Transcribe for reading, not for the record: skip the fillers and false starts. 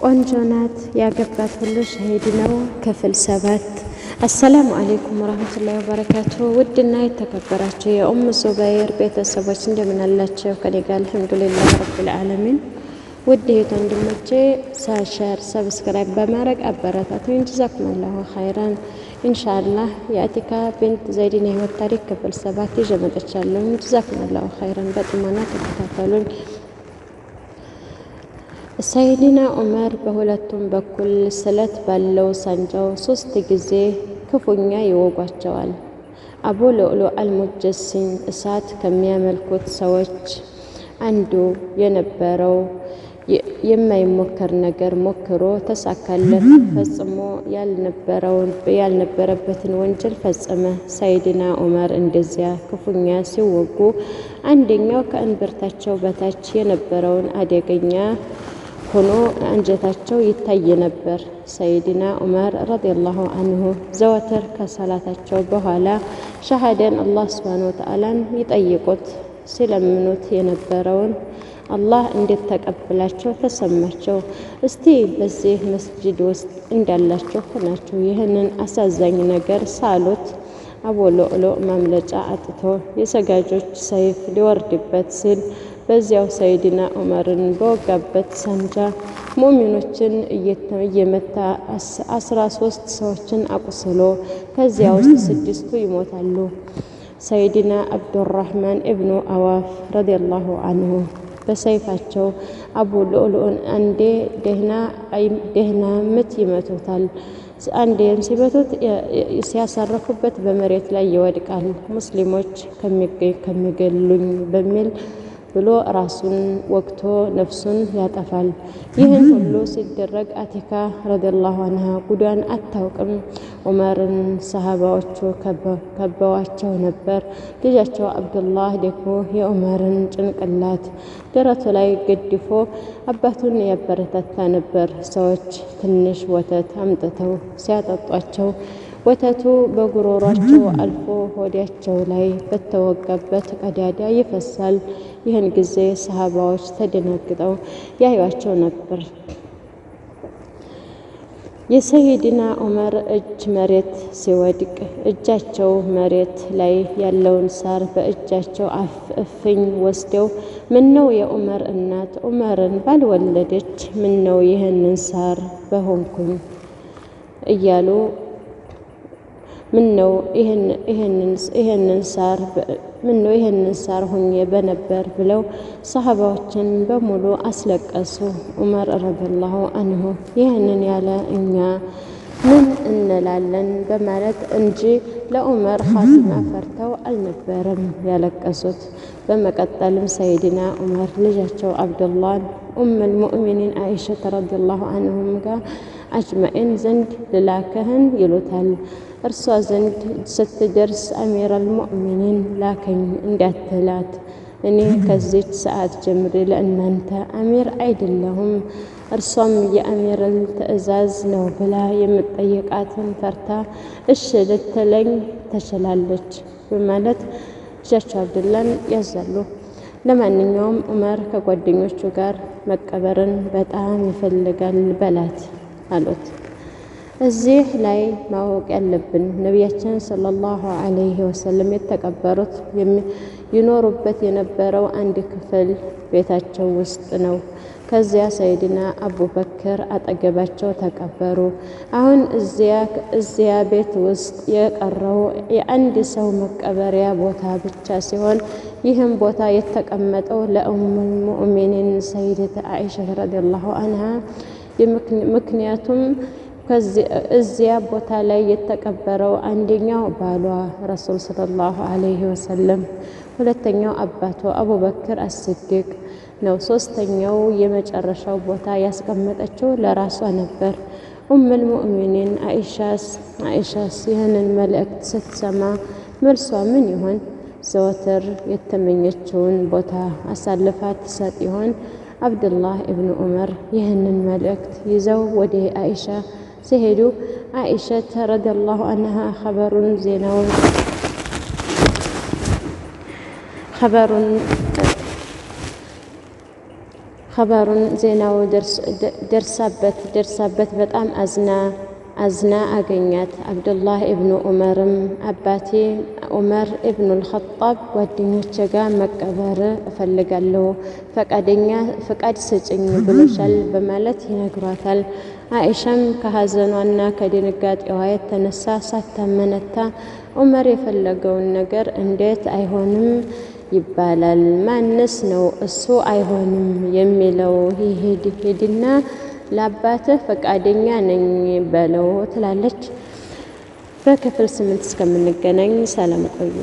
ቆንጆ ናት ያገባት ሁሉ ሸሂድ ነው። ክፍል 7። አሰላሙ አለይኩም ወራህመቱላሂ ወበረካቱ። ውድና የተከበራችሁ የኡም ዙበይር ቤተሰቦች እንደምን አላችሁ? ከኔ ጋር አልሐምዱሊላህ ረብል ዓለሚን። ውድ ወንድሞቼ ሼር፣ ሰብስክራይብ በማድረግ አበረታቱኝ። ጀዛኩሙላሁ ኸይራን። ኢንሻአላህ የአቲካ ቢንት ዘይድን የህይወት ታሪክ ክፍል 7 ይዤ መጥቻለሁ። ጀዛኩሙላሁ ኸይራን። በጥሞና ተከታተሉኝ። ሰይድና ዑመር በሁለቱም በኩል ስለት ባለው ሳንጃው 3 ጊዜ ክፉኛ ይወጓቸዋል። አቡ ሉዕሉዕ አልሙጀሲም እሳት ከሚያመልኩት ሰዎች አንዱ የነበረው የማይሞከር ነገር ሞክሮ ተሳካለት። ፈጽሞ ያልነበረበትን ወንጀል ፈጸመ። ሰይድና ዑመር እንደዚያ ክፉኛ ሲወጉ አንደኛው ከእንብርታቸው በታች የነበረውን አደገኛ ሆኖ አንጀታቸው ይታይ ነበር። ሰይድና ዑመር ረዲየላሁ አንሁ ዘወትር ከሰላታቸው በኋላ ሸሃዳን አላህ ሱብሓነሁ ወተዓላን ይጠይቁት ሲለምኑት የነበረውን አላህ እንዴት ተቀበላቸው ተሰማቸው። እስቲ በዚህ መስጂድ ውስጥ እንዳላችሁ ሆናችሁ ይህንን አሳዛኝ ነገር ሳሉት። አቡ ሉዕሉዕ ማምለጫ አጥቶ የሰጋጆች ሰይፍ ሊወርድበት ሲል በዚያው ሰይድና ዑመርን በወጋበት ሳንጃ ሙእሚኖችን እየመታ 13 ሰዎችን አቁስሎ ከዚያ ውስጥ 6ቱ ይሞታሉ። ሰይድና አብዱራህማን ኢብኑ አዋፍ ረዲየላሁ አንሁ በሰይፋቸው አቡ ሉዕሉዕን አንዴ ደህና ምት ይመቱታል። አንዴም ሲመቱት ሲያሳርፉበት በመሬት ላይ ይወድቃል። ሙስሊሞች ከሚገሉኝ በሚል ብሎ ራሱን ወቅቶ ነፍሱን ያጠፋል። ይህን ሁሉ ሲደረግ አቲካ ረዲየላሁ አንሃ ጉዳን አታውቅም። ዑመርን ሰሃባዎቹ ከበዋቸው ነበር። ልጃቸው አብዱላህ ደግሞ የዑመርን ጭንቅላት ደረቱ ላይ ገድፎ አባቱን ያበረታታ ነበር። ሰዎች ትንሽ ወተት አምጥተው ሲያጠጧቸው ወተቱ በጉሮሯቸው አልፎ ሆዳቸው ላይ በተወጋበት ቀዳዳ ይፈሳል። ይህን ጊዜ ሰሃባዎች ተደናግጠው ያዩአቸው ነበር። የሰይድና ዑመር እጅ መሬት ሲወድቅ እጃቸው መሬት ላይ ያለውን ሳር በእጃቸው እፍኝ ወስደው ምነው የዑመር እናት ዑመርን ባልወለደች፣ ምነው ይህንን ሳር በሆንኩኝ እያሉ ምነው ይህንን ሳር ሆኜ በነበር ብለው ሰሃባዎችን በሙሉ አስለቀሱ። ዑመር ረዲየላሁ አንሁ ይህንን ያለ እኛ ምን እንላለን በማለት እንጂ ለዑመር ኻቲማ ፈርተው አልነበረም ያለቀሱት። በመቀጠልም ሰይድና ዑመር ልጃቸው አብዱላህን ኡሙል ሙእሚኒን አይሻ ረዲየላሁ አንሁም ጋር አጅማኢን ዘንድ ልላከህን ይሉታል። እርሷ ዘንድ ስትደርስ አሚረል ሙእሚኒን ላከኝ እንዳትላት፣ እኔ ከዚች ሰዓት ጀምሬ ለእናንተ አሚር አይደለሁም፣ እርሷም የአሚረል ትዕዛዝ ነው ብላ የምትጠይቃትን ፈርታ እሺ ልትለኝ ተችላለች በማለት ልጃቸው አብዱላህን ያዛሉ። ለማንኛውም ዑመር ከጓደኞቹ ጋር መቀበርን በጣም ይፈልጋል በላት አሉት። እዚህ ላይ ማወቅ ያለብን ነቢያችን ሰለላሁ ዐለይሂ ወሰለም የተቀበሩት ይኖሩበት የነበረው አንድ ክፍል ቤታቸው ውስጥ ነው። ከዚያ ሰይድና አቡበክር አጠገባቸው ተቀበሩ። አሁን እዚያ ቤት ውስጥ የቀረው የአንድ ሰው መቀበሪያ ቦታ ብቻ ሲሆን ይህም ቦታ የተቀመጠው ለኡሙል ሙእሚኒን ሰይደት አይሻ ረዲየላሁ አንሃ ምክንያቱም እዚያ ቦታ ላይ የተቀበረው አንደኛው ባሏ ረሱል ሰለላሁ ዐለይሂ ወሰለም፣ ሁለተኛው አባቷ አቡበክር አስዲቅ ነው። ሶስተኛው የመጨረሻው ቦታ ያስቀመጠችው ለራሷ ነበር። ኡሙል ሙእሚኒን አይሻስ ይህንን መልእክት ስትሰማ መልሷ ምን ይሆን? ዘወትር የተመኘችውን ቦታ አሳልፋ ትሰጥ ይሆን? አብዱላህ ኢብኑ ዑመር ይህንን መልእክት ይዘው ወደ አይሻ ሲሄዱ አይሻ ረዲየላሁ አንሃ ኸበሩን ዜናው ደርሳበት በጣም አዝና አገኛት። አብዱላህ ኢብኑ ዑመርም አባቴ ዑመር ኢብኑል ኸጣብ ጓደኞቼ ጋር መቀበር እፈልጋለሁ ፈቃድ ስጭኝ ብሎሻል በማለት ይነግሯታል። አኢሻም ከሐዘኗና ከድንጋጤዋ የተነሳ ሳታመነታ ዑመር የፈለገውን ነገር እንዴት አይሆንም ይባላል? ማንስ ነው እሱ አይሆንም የሚለው? ሂድና ለአባትህ ፈቃደኛ ነኝ በለው ትላለች። በክፍል 8 እስከምንገናኝ ሰላም ቆዩ።